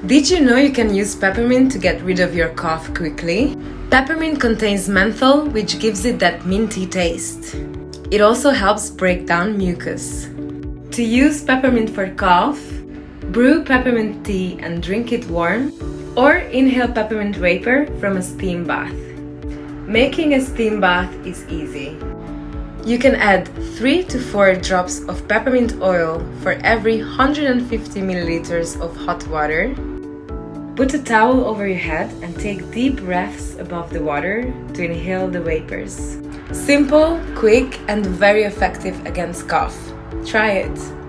Did you know you can use peppermint to get rid of your cough quickly? Peppermint contains menthol, which gives it that minty taste. It also helps break down mucus. To use peppermint for cough, brew peppermint tea and drink it warm, or inhale peppermint vapor from a steam bath. Making a steam bath is easy. You can add 3 to 4 drops of peppermint oil for every 150 milliliters of hot water. Put a towel over your head and take deep breaths above the water to inhale the vapors. Simple, quick, and very effective against cough. Try it!